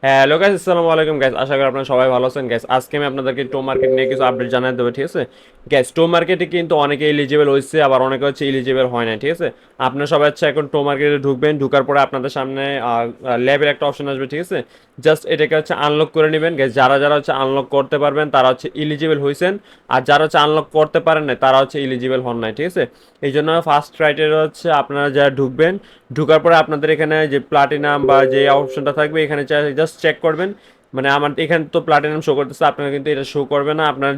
Hello guys, আসসালামু আলাইকুম guys. আশা করি আপনারা সবাই ভালো আছেন গাইস। আজকে আমি আপনাদেরকে টো মার্কেট নিয়ে কিছু আপডেট জানাই দেবো, ঠিক আছে গাইস। টো মার্কেটে কিন্তু অনেকে এলিজিবল হয়েছে, আবার অনেকে হচ্ছে এলিজিবল হয় না, ঠিক আছে। আপনারা সবাই হচ্ছে এখন টো মার্কেটে ঢুকবেন, ঢুকার পরে আপনাদের সামনে ল্যাবের একটা অপশন আসবে, ঠিক আছে। জাস্ট এটাকে হচ্ছে আনলক করে নেবেন গাইস। যারা যারা হচ্ছে আনলক করতে পারবেন তারা হচ্ছে এলিজিবল হয়েছেন, আর যারা হচ্ছে আনলক করতে পারেন না তারা হচ্ছে এলিজিবল হন নাই, ঠিক আছে। এই জন্য ফার্স্ট ক্রাইটেরিয়া হচ্ছে আপনারা যারা ঢুকবেন, ঢোকার পরে আপনাদের এখানে যে প্লাটিনাম বা যে অপশনটা থাকবে এখানে জাস্ট চেক করবেন। মানে আমার এখানে তো প্লাটিনাম শো করতেছে, আপনার কিন্তু এটা শো করবে না। আপনার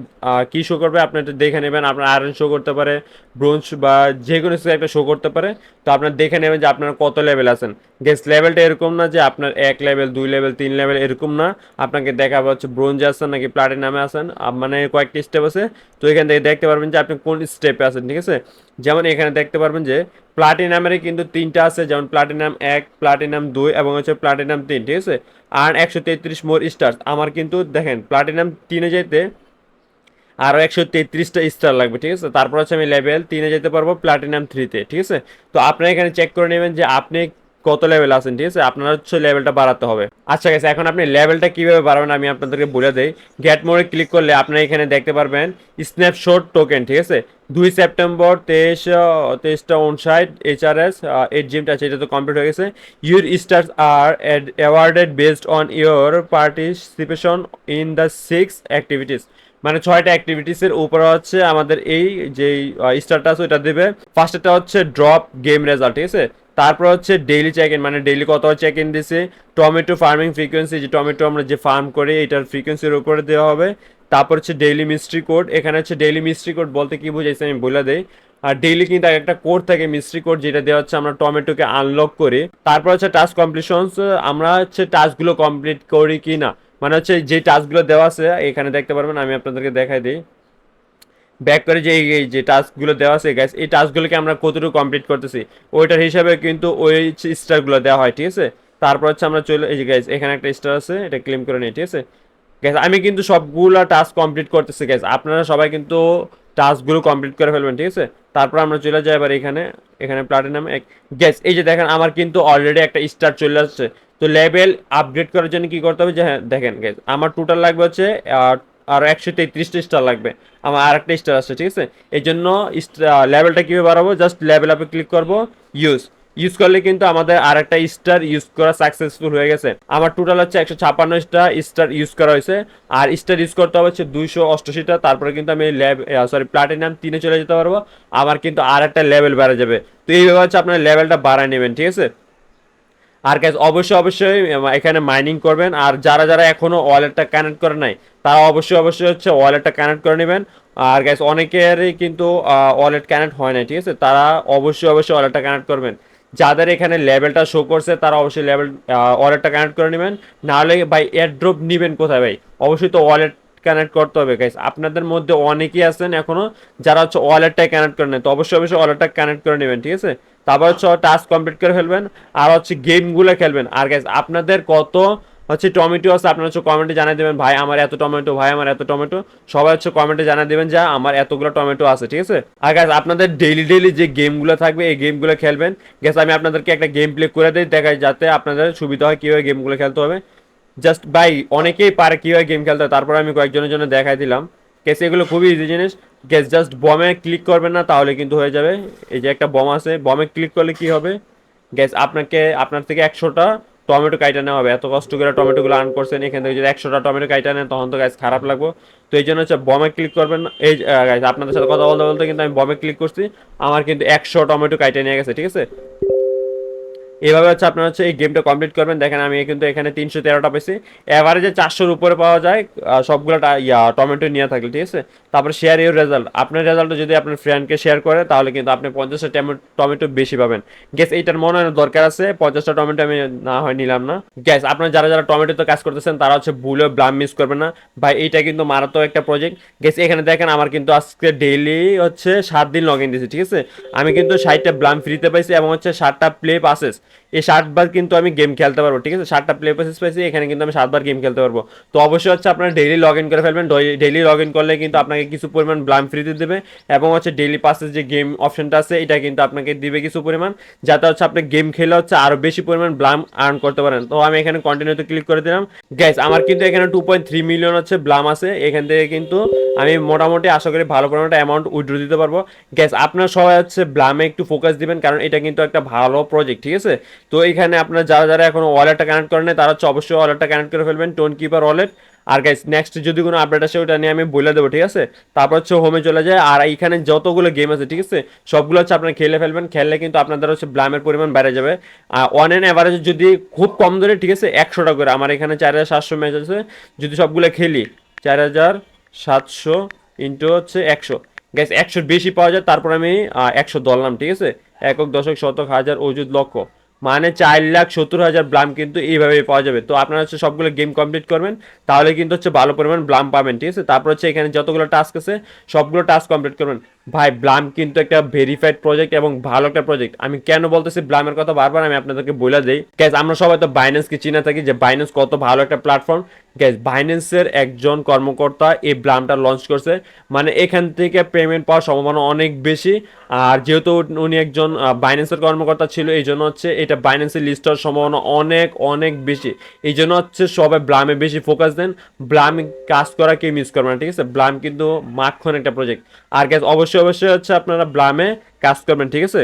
কি শো করবে আপনি এটা দেখে নেবেন। আপনার আয়রন শো করতে পারে, ব্রোঞ্জ বা যে কোনো কিছু একটা শো করতে পারে। তো আপনার দেখে নেবেন যে আপনার কত লেভেল আছেন। গেস লেভেলটা এরকম না যে আপনার 1 লেভেল 2 লেভেল 3 লেভেল এরকম না। আপনাকে দেখাবে হচ্ছে ব্রোঞ্জে আছেন নাকি প্লাটিনামে আছেন, মানে কয়েকটি স্টেপ আছে। তো এখান থেকে দেখতে পারবেন যে আপনি কোন স্টেপে আছেন, ঠিক আছে। যেমন এখানে দেখতে পারবেন যে প্লাটিনামের কিন্তু তিনটা আছে, যেমন প্লাটিনাম 1, প্লাটিনাম 2 এবং হচ্ছে প্লাটিনাম 3, ঠিক আছে। আর 133 মোর স্টার। আমার কিন্তু দেখেন প্লাটিনাম 3-এ যেতে আরও 133টা স্টার লাগবে, ঠিক আছে। তারপর হচ্ছে আমি লেভেল 3-এ যেতে পারবো প্লাটিনাম 3-তে, ঠিক আছে। তো আপনারা এখানে চেক করে নেবেন যে আপনি কত লেভেল আছেন, ঠিক আছে। আপনার হচ্ছে লেভেলটা বাড়াতে হবে। আচ্ছা গেছে, এখন আপনি লেভেলটা কিভাবে বাড়াবেন আমি আপনাদেরকে বলে দেই। গেট মোড়ে ক্লিক করলে আপনারা এখানে দেখতে পারবেন স্ন্যাপশট টোকেন, ঠিক আছে। 2 সেপ্টেম্বর 23টা 59 এইচআরএস 8 জিমটা আছে, এটা তো কমপ্লিট হয়ে গেছে। Your stars are awarded based on your participation in the 6 activities. মানে 6টা অ্যাক্টিভিটিসের উপরে হচ্ছে আমাদের এই যে স্টারটা আছে ওইটা দেবে। ফার্স্টটা হচ্ছে ড্রপ গেম রেজাল্ট, ঠিক আছে। তারপর হচ্ছে ডেইলি চেক ইন, মানে ডেইলি কত চেক ইন দিছে। টমেটো ফার্মিং ফ্রিকোয়েন্সি, যে টমেটো আমরা যে ফার্ম করি এটার ফ্রিকোয়েন্সির উপরে দেওয়া হবে। তারপর হচ্ছে ডেইলি মিস্ট্রি কোড। এখানে হচ্ছে ডেইলি মিস্ট্রি কোড বলতে কি বুঝাইছে আমি বলে দেই। আর ডেইলি কিন্তু একটা কোড থাকে মিস্ট্রি কোড, যেটা দেওয়া হচ্ছে আমরা টমেটোকে আনলক করি। তারপর হচ্ছে টাস্ক কমপ্লিশনস, আমরা হচ্ছে টাস্কগুলো কমপ্লিট করি কি না, মানে হচ্ছে যে টাস্কগুলো দেওয়া আছে এখানে দেখতে পারবেন। আমি আপনাদেরকে দেখাই দিই ব্যাক করে যে এই যে টাস্কগুলো দেওয়া আছে গাইস, এই টাস্কগুলোকে আমরা কতটুকু কমপ্লিট করতেছি ওইটার হিসাবে কিন্তু ওই স্টারগুলো দেওয়া হয়, ঠিক আছে। তারপর হচ্ছে আমরা চলে এই যে গাইস এখানে একটা স্টার আছে, এটা ক্লেম করে নিই, ঠিক আছে। গ্যাস আমি কিন্তু সবগুলো টাস্ক কমপ্লিট করতেছি গ্যাস, আপনারা সবাই কিন্তু টাস্কগুলো কমপ্লিট করে ফেলবেন, ঠিক আছে। তারপর আমরা চলে যাই এবার এখানে, এখানে প্লাটিনাম এক। গ্যাস এই যে দেখেন আমার কিন্তু অলরেডি একটা স্টার চলে আসছে। তো লেভেল আপগ্রেড করার জন্য কি করতে হবে, যে হ্যাঁ দেখেন গ্যাস আমার টোটাল লাগবে হচ্ছে আরও 133টা স্টার লাগবে। আমার আর একটা স্টার আসছে, ঠিক আছে। এই জন্য লেভেলটা কীভাবে বাড়াবো, জাস্ট লেভেল আপে ক্লিক করবো, ইউজ ইউজ করলে কিন্তু আমাদের আর একটা স্টার ইউজ করা সাকসেসফুল হয়ে গেছে। আমার টোটাল হচ্ছে 156টা স্টার ইউজ করা হয়েছে। আর স্টার ইউজ করতে হবে হচ্ছে 288টা। তারপরে কিন্তু আমি প্লাটিনাম 3-এ চলে যেতে পারবো। আমার কিন্তু আর একটা লেভেল বেড়ে যাবে। তো এইভাবে হচ্ছে আপনার লেভেলটা বাড়ায় নেবেন, ঠিক আছে। আর গাইজ অবশ্যই অবশ্যই এখানে মাইনিং করবেন। আর যারা যারা এখনো ওয়ালেটটা কানেক্ট করে নাই তারা অবশ্যই অবশ্যই হচ্ছে ওয়ালেটটা কানেক্ট করে নেবেন। আর গাইজ অনেকেরই কিন্তু ওয়ালেট কানেক্ট হয় না, ঠিক আছে। তারা অবশ্যই অবশ্যই ওয়ালেটটা কানেক্ট করবেন। যাদের এখানে লেভেলটা শো করছে তারা অবশ্যই ওয়ালেটটা কানেক্ট করে নেবেন। নাহলে ভাই এয়ারড্রপ নেবেন কোথায় ভাই, অবশ্যই তো ওয়ালেট কানেক্ট করতে হবে গাইস। আপনাদের মধ্যে অনেকেই আছেন এখনো যারা হচ্ছে ওয়ালেটটাই কানেক্ট করে নেয়, তো অবশ্যই অবশ্যই ওয়ালেটটা কানেক্ট করে নেবেন, ঠিক আছে। তারপর হচ্ছে টাস্ক কমপ্লিট করে ফেলবেন। আর হচ্ছে গেমগুলো খেলবেন। আর গাইস আপনাদের কত হচ্ছে টমেটো আছে আপনারা হচ্ছে কমেন্টে জানিয়ে দেবেন, ভাই আমার এত টমেটো, ভাই আমার এত টমেটো। সবাই হচ্ছে কমেন্টে জানিয়ে দেবেন যে আমার এতগুলো টমেটো আছে, ঠিক আছে। আর গাইস আপনাদের ডেইলি ডেইলি যে গেমগুলো থাকবে এই গেমগুলো খেলবেন। গ্যাস আমি আপনাদেরকে একটা গেম প্লে করে দিই, দেখাই যাতে আপনাদের সুবিধা হয় কীভাবে গেমগুলো খেলতে হবে। জাস্ট ভাই অনেকেই পারে কীভাবে গেম খেলতে হয়, তারপর আমি কয়েকজনের জন্য দেখাই দিলাম। কেস এগুলো খুবই ইজি জিনিস। গেস জাস্ট বমে ক্লিক করবেন না তাহলে কিন্তু হয়ে যাবে। এই যে একটা বম আছে, বমে ক্লিক করলে কি হবে, গ্যাস আপনাকে আপনার থেকে 100টা টমেটো কাইটা নেওয়া হবে। এত কষ্ট করে টমেটোগুলো আর্ন করছেন, এখান থেকে যদি 100টা টমেটো কাইটা নেন তখন তো গাছ খারাপ লাগবে। তো এই জন্য হচ্ছে বমে ক্লিক করবেন না। এই গাইজ আপনাদের সাথে কথা বলতে বলতে কিন্তু আমি বমে ক্লিক করছি, আমার কিন্তু 100 টমেটো কাইটা নিয়ে গেছে, ঠিক আছে। এভাবে হচ্ছে আপনার হচ্ছে এই গেমটা কমপ্লিট করবেন। দেখেন আমি কিন্তু এখানে 313টা পেয়েছি, এভারেজে 400-র উপরে পাওয়া যায় সবগুলো টমেটো নিয়ে থাকলে, ঠিক আছে। তারপরে শেয়ার ইউর রেজাল্ট, আপনার রেজাল্টটা যদি আপনার ফ্রেন্ডকে শেয়ার করে তাহলে কিন্তু আপনি 50টা টমেটো বেশি পাবেন। গ্যাস এইটার মনে হয় দরকার আছে, 50টা টমেটো আমি না হয় নিলাম না। গ্যাস আপনার যারা যারা টমেটোতে কাজ করতেছেন তারা হচ্ছে ভুলেও ব্লাম মিস করবেন না ভাই, এইটা কিন্তু মারাত্মক একটা প্রজেক্ট। গ্যাস এখানে দেখেন আমার কিন্তু আজকে ডেইলি হচ্ছে 7 দিন লগ ইন দিয়েছি, ঠিক আছে। আমি কিন্তু 60টা ব্লাম ফ্রিতে পাইছি এবং হচ্ছে 60টা প্লে পাসেস। এই 60 বার কিন্তু আমি গেম খেলতে পারবো, ঠিক আছে? 60টা প্লে প্রসেস পাইছি, এখানে কিন্তু আমি 7 বার গেম খেলতে পারবো। তো অবশ্যই হচ্ছে আপনারা ডেইলি লগ ইন করে ফেলবেন। ডেইলি লগ ইন করলে কিন্তু আপনাকে কিছু পরিমাণ ব্লাম ফ্রিতে দেবে, এবং হচ্ছে ডেইলি পাসের যে গেম অপশনটা আছে এটা কিন্তু আপনাকে দিবে কিছু পরিমাণ, যাতে হচ্ছে আপনি গেম খেলে হচ্ছে আরো বেশি পরিমাণ ব্লাম আর্ন করতে পারেন। তো আমি এখানে কন্টিনিউতে ক্লিক করে দিলাম। গাইস আমার কিন্তু এখানে 2.3 মিলিয়ন হচ্ছে ব্লাম আছে, এখান থেকে কিন্তু আমি মোটামুটি আশা করি ভালো পরিমাণ অ্যামাউন্ট উইথড্র দিতে পারবো। গ্যাস আপনারা সবাই হচ্ছে ব্লামে একটু ফোকাস দিবেন, কারণ এটা কিন্তু একটা ভালো প্রজেক্ট, ঠিক আছে? তো এখানে আপনারা যারা যারা এখন ওয়ালেটটা কানেক্ট করেন নাই, তারা হচ্ছে অবশ্যই ওয়ালেটটা কানেক্ট করে ফেলবেন, টোন কিপার ওয়ালেট। আর গাইস নেক্সট যদি কোনো আপডেট আসে ওটা নিয়ে আমি বলে দেবো, ঠিক আছে? তারপর হচ্ছে হোমে চলে যায়, আর এখানে যতগুলো গেম আছে, ঠিক আছে, সবগুলো হচ্ছে আপনারা খেলে ফেলবেন। খেললে কিন্তু আপনাদের হচ্ছে ব্লামের পরিমাণ বেড়ে যাবে। অন অ্যান অ্যাভারেজ যদি খুব কম ধরে, ঠিক আছে, 100টা করে, আমার এখানে 4700 ম্যাচ আছে, যদি সবগুলো খেলি 4700 ইন্টু হচ্ছে 100, গ্যাস 100 বেশি পাওয়া যায়। তারপর আমি 100 ধরলাম, ঠিক আছে? একক দশক শতক হাজার অযুত লক্ষ, মানে 4,70,000 ব্লাম কিন্তু এইভাবেই পাওয়া যাবে। তো আপনারা হচ্ছে সবগুলো গেম কমপ্লিট করবেন, তাহলে কিন্তু হচ্ছে ভালো পরিমাণ ব্লাম পাবেন, ঠিক আছে? তারপর হচ্ছে এখানে যতগুলো টাস্ক আছে সবগুলো টাস্ক কমপ্লিট করবেন। ভাই ব্লাম কিন্তু একটা ভেরিফাইড প্রজেক্ট এবং ভালো একটা প্রজেক্ট। আমি কেন বলতেছি ব্লামের কথা বারবার, আমি আপনাদেরকে বলে দেই। গ্যাস আমরা সবাই তো বাইন্যান্সকে চিনে থাকি যে বাইন্যান্স কত ভালো একটা প্ল্যাটফর্ম। গ্যাস বাইন্যান্সের একজন কর্মকর্তা এই ব্লামটা লঞ্চ করছে, মানে এখান থেকে পেমেন্ট পাওয়ার সম্ভাবনা অনেক বেশি। আর যেহেতু উনি একজন বাইন্যান্সের কর্মকর্তা ছিল, এই জন্য হচ্ছে এটা বাইন্যান্সের লিস্ট হওয়ার সম্ভাবনা অনেক অনেক বেশি। এই জন্য হচ্ছে সবাই ব্লামে বেশি ফোকাস দেন। ব্লাম কাজ করা কেউ মিস করবে না, ঠিক আছে? ব্লাম কিন্তু মাখন একটা প্রজেক্ট। আর গ্যাস অবশ্যই অবশ্যই হচ্ছে আপনারা ব্লামে কাজ করবেন, ঠিক আছে?